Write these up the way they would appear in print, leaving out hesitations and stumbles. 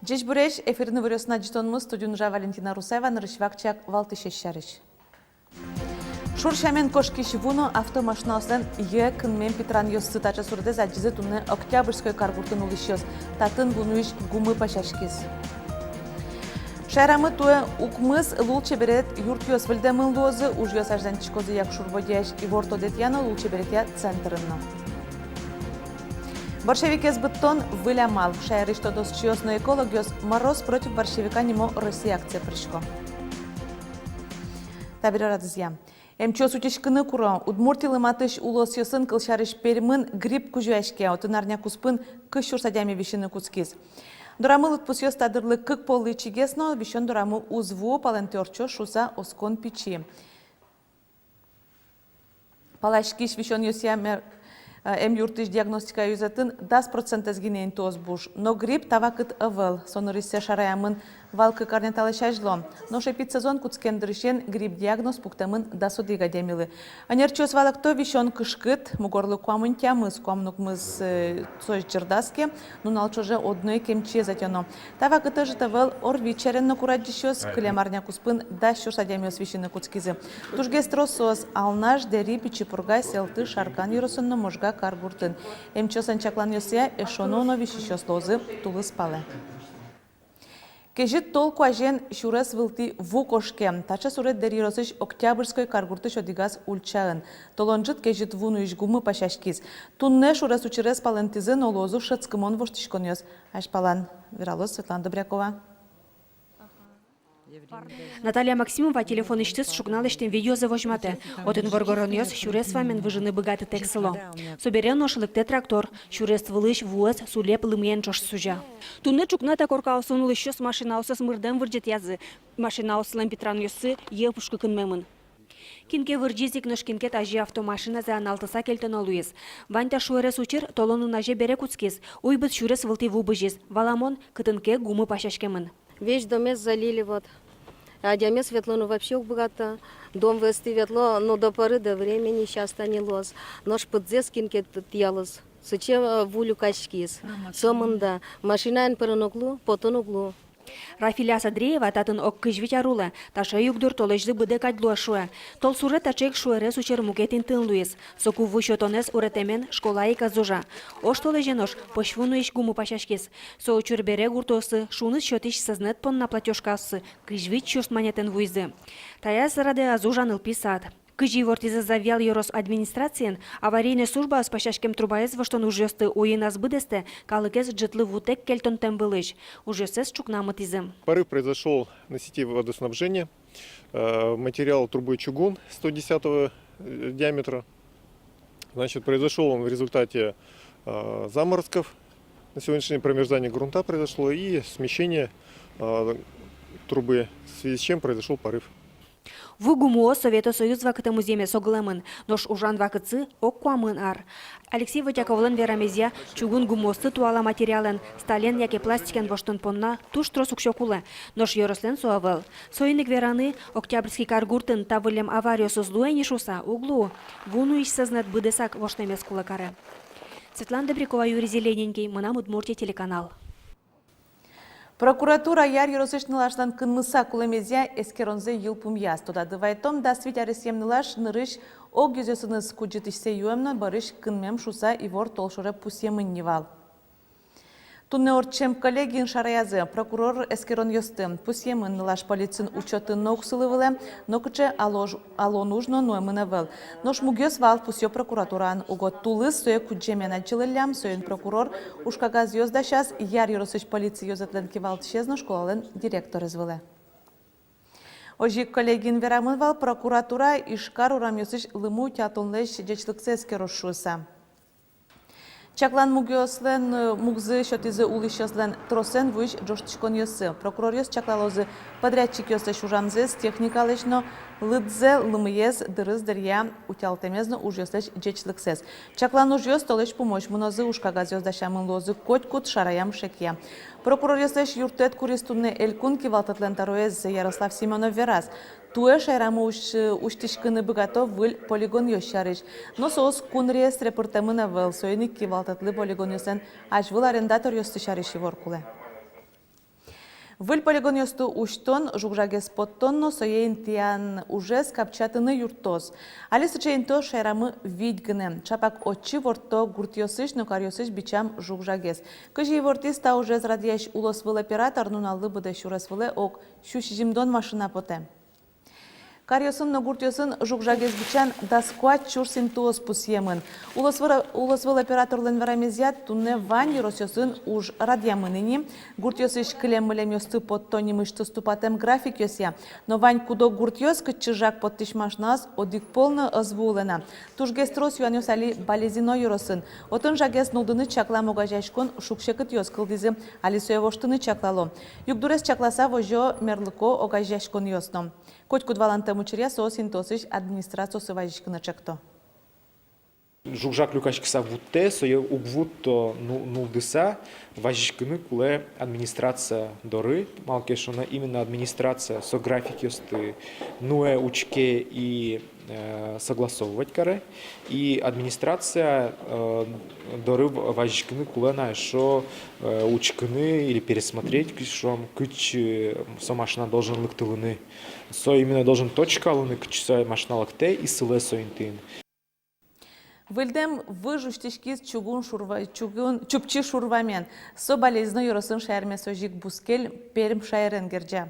Джеш буреш эфирны вырёсна житонмыз студиунжа Валентина Русаева нырышвакчак валтышешшарыш. Шуршамен кошкиш вуно автомашина ослен кынмен Петран йоссы тача сурде заджизы тунны Октябрьской каргуртын улышёс. Татын вунуиш гумы пашашкис. Шайрамы туе укмыз лулче берет юрт йос вылдемын лозы уж йос аждан чикозы як шурбодяш и вортодет яно лулче беретя центрынно. Борщевикес быттон вылямал. Шайры что досчиосно экологиос мороз против борщевика немо Россия акция пришко. Табиро радызья. Эмчос утешкыны кура. Удмуртилы матыш улосьосын кылшарыш пермын грипп кужуашке. Отынарня куспын кыш урсадями вишины куцкиз. Дурамыл отпусьёс тадырлы кык полы чигесно, вишен дурамы узву палентёрчо шуса оскон пичи. Палашкиш вишен йосия юртыш диагностика юзатын 10% сгинен тоз буш. Но грипп тавакыт ывыл. Сонырысе шараямын валкы карнеталы шажло. Но шепит сезон куцкендырышен грипп диагноз пуктамын дасудыга демилы. Анерчос валакто вишон кышкыт, мугорлы куамын тямыз, куамнукмыз сой чердаске, но налчоже одной кемче затяно. Тавакыты же тавыл ор вечеренно кураджищос, клемарня куспын да щурса демиос вишины куцкизы. Тужге стросос, алнаш дери пичипургай селты шаркан юросынно можга каргуртын. Эмчосан чаклан йосия эшононо вишищос лозы тулы спале. Кежит толку ажен шурес вылти вукошке. Тача сурет дериросыш Октябрьской каргуртыш одигаз ульчагын. Толонжит кежит вуну ишгумы пашашкиз. Тунне шурес учерес палентизын олозу шацкымон воштишконьос. Аш палан Виралос Светлана Добрякова. Наталья Максимова телефон иштис шугналыштен видеозы вожматы. Отын воргороньос шурес вамен выжыны богаты тексело. Соберен ошылыкте трактор. Шурес вылыш вуыз сулеп лымьен чош сужа. Тунны чукната корка осунулыщос машина осос мырдем вырджет язы. Машина ослен Петран йосы епушкы кынмемын. Кинке вырджизик нышкинке тажи автомашина за алтыса келтен олуез. Ваньта шуэрес учер толону наже бере куцкез. Уйбыт шурес вылти вубыжез. Валамон кытынке гумы пашашкемын. Весь домес залили вот. А дяме светло, ну вообще богато. Дом вести ветло, но до поры до времени часто не лоз. Нож подзескинке ялос. Сыче вулю качкис. Сомында. Машина эн перен углу, потон углу. Рафиля Садреева татын оккыжвич арула. Таша югдур толежды быде кадлуа шуа. Тол суре тачек шуэрес учер мукетин тын луис. Соку вычетонес уретемен школа и казужа. Ош толеженош почвуну иш гуму пашашкес. Со учер бере гуртосы, шуныс счетиш сознет пон на платежкасы. Кыжвич чуст монетен вуйзы. Таяс раде азужан илписат. Кыжи вортизы завял ерос администрациен, аварийная служба с пашашкем трубаез во что нужесты уинас быдесте, калыкес джетлы вутек кельтон тембылыш. Ужесес чукнаматизм. Порыв произошел на сети водоснабжения. Материал трубы чугун 110 диаметра. Значит, произошел он в результате заморозков. На сегодняшнее промерзание грунта произошло и смещение трубы, в связи с чем произошел порыв. Вугумо Совета Союз вакыты муземе соглымын, нош ужан вакытсы оккуамын ар. Алексей Вотяковлын верамезия чугун гумосты туала материалын, стален яке пластикен воштын понна туш тросук шокулы, нош йорослен суавыл. Соиник вераны Октябрьский каргуртын тавылем авариосыз луэни шуса углу, вуну иш сознат быдесак воштемес кулакары. Светлана Добрякова, Юрий Зелененький, мына Удмуртия телеканал. Прокуратура яр юросышнылаштан кынмыса кулемезия эскеронзе юлпумяс. Тода дывайтом да свитяре семнылаш нырыш ог юзесыныз куджитышсе юэмна барыш кынмем шуса и вор толшуре пусемын невал. Тунне орчем коллегин шараязы прокурор эскерон йосты. Пусемын нылаш полицин учетын ноксылывыле, но кыче ало нужно ноемынавел. Нош мугёс вал пусё прокуратуран. Угод тулыс сое куджемен ачылылям, соен прокурор ушкагаз йозда шас яр юросыш полиции йозатлен кивалт шезно школален директор извыле. Ожик коллегин верамын вал прокуратура ишкар урам йосыш лыму тятонлеш дечлыксе эскерош шуса. Чаклан мугёслен мугзы шотизы улышёслен тросен вуйш джоштичкон йосы. Прокурор йос чаклалозы подрядчик йосы шужамзес техникалешно лыдзе лымыез дырыз дырья утялтемезно уж йослеш джечлыксес. Чаклан уж йос толеш помощь мунозы ушкагаз йоздашамын лозы котькут шараям шекья. Прокурор йослеш юртет куристунне элькун кивалтатлен тароез Ярослав Семенов вераз. Туе шайрамы уштишкыны богато выль полигон йощарыш. Но соос кунрес репортамына выл сойник кивалтатлы полигон йосен аж выл арендатор йостышарыши воркуле. Выль полигон ёсту уштон, жугжагес подтонно, соейн тиян ужес капчатыны юртоз. Али сычейнто шайрамы видгіне. Чапак отчы ворто гуртьосыш, но карьосыш бичам жугжагес. Кыжи вортис та ужес радияш улосвыл оператор, нуналы быды шурасвылы ок шушижимдон машина поте. Карьосын ногуртьосын жугжагес бичан даскуат чурсин туос пусьемын. Улосвыл операторлын варамезят тунне вань росёсын уж радиамыныни. Гуртьосыш клеммылем ёсты подтонимышты ступатем график ёсья. Но вань кудо гуртьос кычыжак подтыш машинас одик полны озвулена. Тужгестрос юанёс али балезино юросын. Отын жагес нулдыны чакла могажашкон шукшекыт ёс кылдизы али соевоштыны чаклало. Югдурес чакласа вожо мерлыко огажашкон ёсно. Коть кудваланта мучеря соосин тосыш администрацию сыважишкына чакто. Жукжак люкашкиса вутте, сое угвутто нулдыса, важишкыны куле администрация доры, малкешона именно администрация со график ёсты нуэ учке и согласовывать каре, и администрация доры важишкыны куле на шо учкыны или пересмотреть, что кыч со машина должен лыктылыны, со именно должен точка лыны кыч со машина лыкте и сыле соинтын. Выльдем выжуштишкиз чупчи шурвамен. Со болезно юросын шайрме сожик бускель перм шайрен герджа.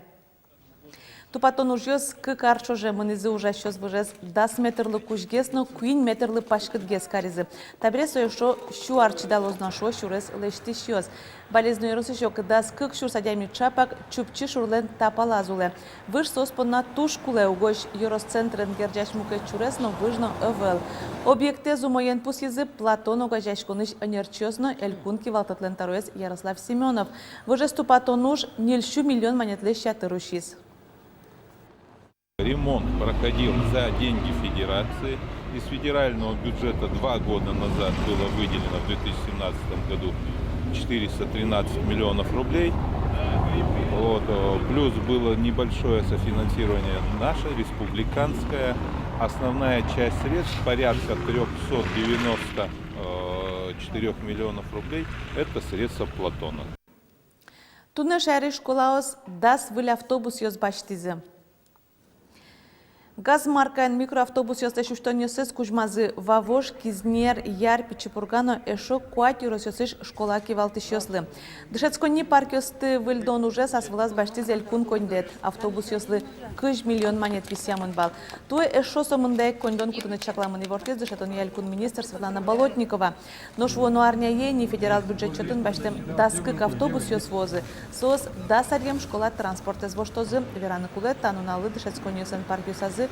Тупатон ужёс кык арчоже мынызы ужащёс выжес 10 метрлы кушгес, но куин метрлы пашкыт гес каризы. Табре соешо щу арчидалозна шо щурес лештишёс. Болезно юросы шок дас кык щур садями чапак чупчи шурлен тапалазуле. Выж соспонна тушкуле угощ юросцентрен герджаш муке чурес, но выжно өвел. Объекте зумоен пусизы Платон огажашконыш анерчёсно элькунки валтатлен таруес Ярослав Семенов. Выжес тупатон уж нельщу миллион монетле щатырушиз. Ремонт проходил за деньги федерации. Из федерального бюджета 2 года назад было выделено в 2017 году 413 миллионов рублей. Вот. Плюс было небольшое софинансирование наше, республиканское. Основная часть средств, порядка 394 миллионов рублей, это средства Платона. Тунне шайры школаос дас выль автобус ёс баштизы. Газмаркан микроавтобус ёсты шуштонёсыз кужмазы Вавош, Кизнер, Яр, Пичепургано, Эшо, Куать юросёсыш школа кивалтыш ёслы. Дышецконни парк ёсты выльдон уже сасвылаз баштиз элькун кондет. Автобус ёслы 1 миллион монет висямын бал. Туэ Эшо сомындайк кондон кутыны чакламын ивортез дышетон элькун министр Светлана Болотникова. Но швону арняе не федерал бюджет чотын баштем даскык автобус ёс возы. Сос дасарьем школа транспорт эзвоштозы вераны кулет тануналы дышецконни ёсын парк ёсазы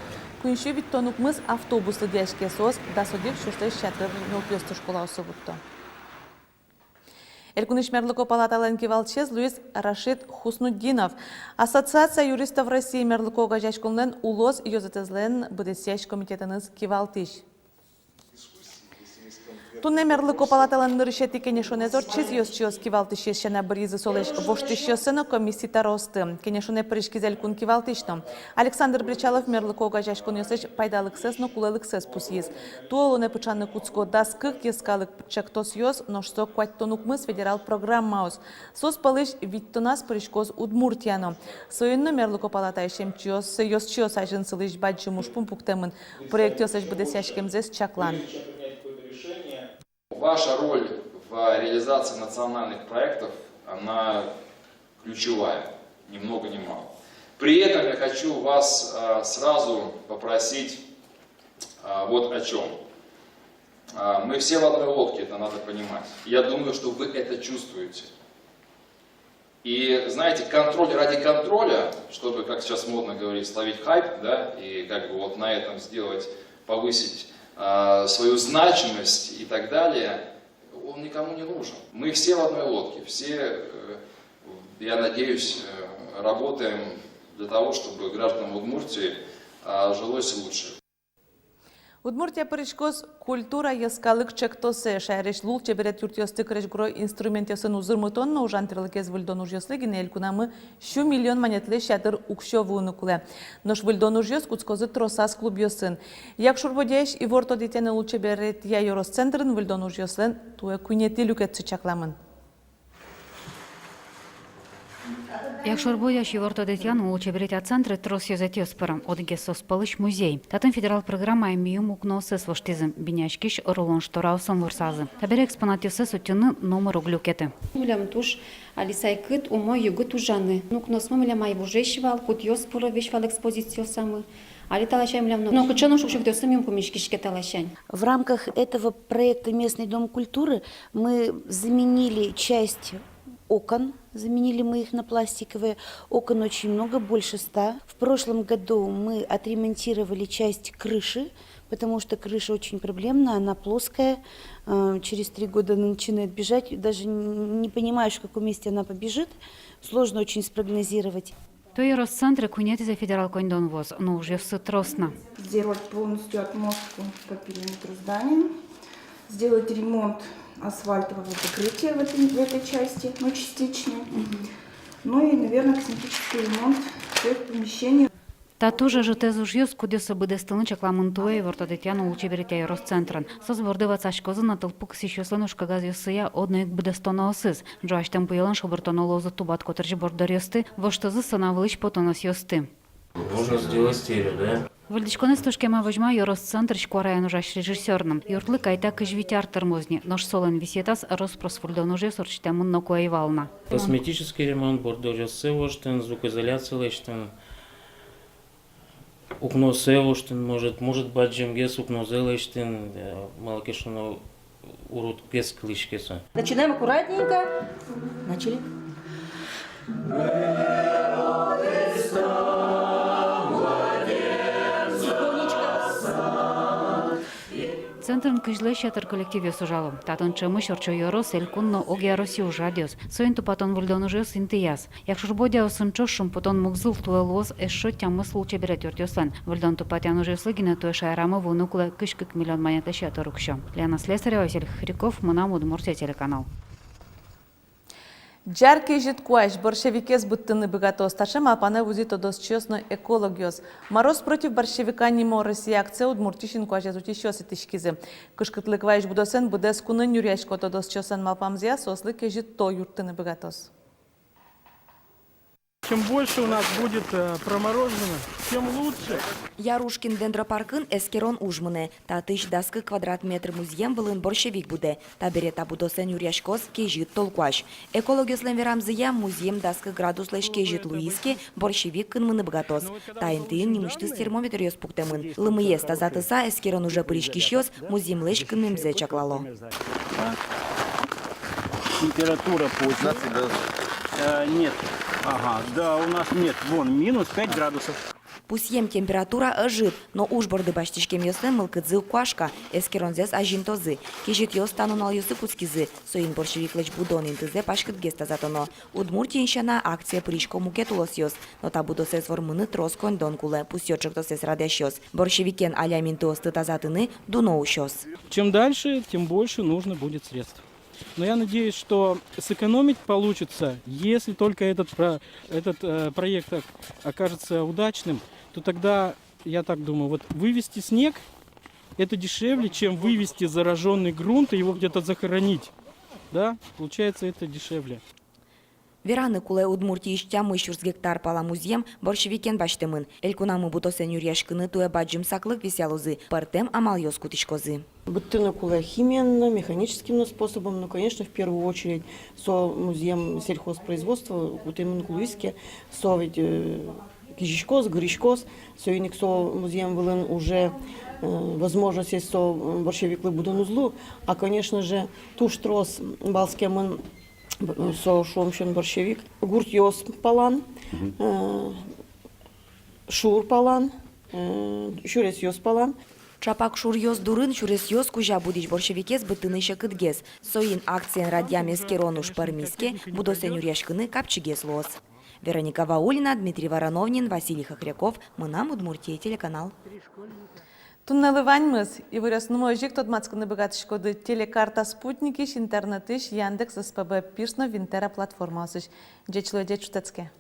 Кунши виттонук мыз автобуслы дяшке сос да содик шуштеш шатыр мелпёсты школа особутто. Элькуныш мерлыко палатален кивалчез Луис Рашид Хуснуддинов. Ассоциация юристов России мерлыко гажашкулнен улос ёзетезлен бдесяш комитетыныз кивалтиш. Тунне мерлыко палаталан нырышети кенешоне зорчиз ёсчиос кивалтышес шана бризы солеш воштышёсыны комиссита росты. Кенешоне пришкизель кун кивалтышно. Александр Бричалов мерлыко гажашкун ёсеш пайдалыксес, но кулелыксес пусиз. Туолуне пычаны куцко даскык ескалык чактос ёс, но что куаттонук мыс федерал программаус. Сос палыш виттонас пришкоз Удмуртияно. Союнно мерлыко палата ешемчиос, ёсчиос ажын сылыш баджы мушпун пуктемын. Проект ёсеш бдесяшкемзес чаклан. Ваша роль в реализации национальных проектов, она ключевая, ни много ни мало. При этом я хочу вас сразу попросить вот о чем. Мы все в одной лодке, это надо понимать. Я думаю, что вы это чувствуете. И знаете, контроль ради контроля, чтобы, как сейчас модно говорить, словить хайп, да, и как бы вот на этом сделать, повысить свою значимость и так далее, он никому не нужен. Мы все в одной лодке, все, я надеюсь, работаем для того, чтобы гражданам Удмуртии жилось лучше. Удмуртия пришкоз культура яскалык чектосе шайреш лул чеберет юртёсты крышгро инструмент ясын узырмытон, но ужантырлыкез выльдон ужёслы гине элькунамы 1 миллион монетле шатыр укшёвуны куле. Нош выльдон ужёс куцкозы тросас клуб ёсын. Як шурбодеш и ворто детене лул чеберет я юросцентрын выльдон ужёслен туе кунети люкет чакламын. Якщо рбоящий ворто дитяну учебритя центри тросьозетio спорам одгесо спалыш музей. Татын федерал программа имеем укносы своштизм биняшкиш рулон штораусом ворсазы. Табере экспонатиосы сутюны номер углюкеты. Мулям туш алисайкыт умо югыт ужаны. Нукносмо мулям айбужешвал, кутьос пуровешвал экспозицио самы. Али талашай мулям но кучону шукшуктё самим помешкишке талашань. В рамках этого проекта «Местный дом культуры» мы заменили часть окон, заменили мы их на пластиковые. Окон очень много, больше 100. В прошлом году мы отремонтировали часть крыши, потому что крыша очень проблемная, она плоская. Через 3 года она начинает бежать, даже не понимаешь, в каком месте она побежит. Сложно очень спрогнозировать. То и Росцентры кунети за федерал коньдон воз, но уже все тростно. Сделать полностью отмостку по периметру здания, сделать ремонт асфальтового покрытия в этой части, но частичный. Ну и, наверное, косметический ремонт всех помещений. Та тоже же те зужьёс, куди се буде стълнича кламонтуе ворто дитяну учебритя и Росцентран. Со звордива цашкоза на тълпук си шосленушка газиосия одноик буде стона осыз. Джоаштен поелан шобъртоно лоза тубат котържи бордарьосты, въщо санавлиш потонос йосты. Можно сделать стерео, да? Вальдичконе стушкема въжма и Росцентр шкуарая нужаш режиссерным. Юртлы кайта кыжвитяр тормозни, нож солен висетас роспросфульдонуже сорчтемун нокуа и вална. Косметический ремонт, бордорьосы воштен, звукоизоляция лештен. Окно севоштен, может баджемгес, окно зелештен, малакешно урод пес клишкеса. Начинаем аккуратненько. Начали. Центрын кыжлещатыр коллективе сужалым. Татын чымыш орчойорос элькунно огиароси ужадиос. Соин тупатон вульдонужиос интияс. Якщо ж бодя осынчошым потон мукзыл туэлос эшшо тямыс луче берет ортёсан. Вульдон тупатянужиос лыгина туэша рама вунукуле кышкык миллион монета рукшо. Лена Слесарева, Василий Хриков, Мунам, Удмуртия, телеканал. Джарки житкуаш, борщевикес буттыны богато старшем, а пане вузито досчёсно экологиос. Мороз против борщевика нимо Россия акция удмуртишин куажа зутишёсы тишкизе. Кышкытлык вайш будосен будес кунын юряшкото досчёсен малпамзия сослы кежит то юртыны богатос. Чем больше у нас будет проморожено, тем лучше. Ярушкин дендропаркын эскерон ужмыне. Та 1000 квадратметр музеем былын борщевик буде. Та берета будосен юряшкос кежит толкуаш. Экологияслен верамзыя музеем 10 градуслеш кежит луиске борщевик кынмыны богатос. Та интыын немыштыз термометр ёс пуктемын. Лымыес тазатыса эскерон уже пыришкишёс музеем леш кынмемзе чаклало. Температура по 15 градусов. Нет. Ага, да, у нас нет. Вон, минус 5 градусов. Пусьем температура жит, но уж борды баштишкем ёсен мылкыдзы укуашка, эскеронзес ажинтозы. Кежит ёс станунал ёсы кускизы, соин борщевик леч будон интызе пашкыт геста затоно. Удмуртия иншана акция пришко мукетулос ёс, но та будосес вормыны трос коньдон куле, пусёчек тосес радящёс. Борщевикен аля минтос тытазатыны дуноущёс. Чем дальше, тем больше нужно будет средств. Но я надеюсь, что сэкономить получится, если только этот проект окажется удачным, то тогда, я так думаю, вот вывести снег – это дешевле, чем вывести зараженный грунт и его где-то захоронить. Да? Получается, это дешевле. Вераны куле Удмуртии иштямы 300 гектар пала музеем борщевикен баштымын. Элькунамы бутосен юрьяшкыны туя баджым саклык висялозы, партем амал ёс кутишкозы. Буттыны куле химиенно, механическим способом, но, конечно, в первую очередь со музеем сельхозпроизводства, кутымын кулуиске, со ведь кижишкоз, гришкоз, со иник со музеем вылын уже возможность есть со борщевиклы будун узлу, а, конечно же, туш трос балскемын со шомшен борщевик, гурт ёс палан, шур палан, шурес ёс палан. Чапак шур ёс дурын, шурес ёс кужа будич борщевикес бытыны шакытгес. Соин акциен радиаме скеронуш пармиске, будосен юрьяшкыны капчигес лос. Вероника Ваулина, Дмитрий Вороновнин, Василий Хохряков, Мынам, Удмуртия, телеканал. Туннелываньмыз и вырясному жик тот мацканы богатышкоды телекарта спутникиш, интернетиш, Яндекс, СПБ, Пирсно, Винтера платформасыш. Джечло Джечутецке.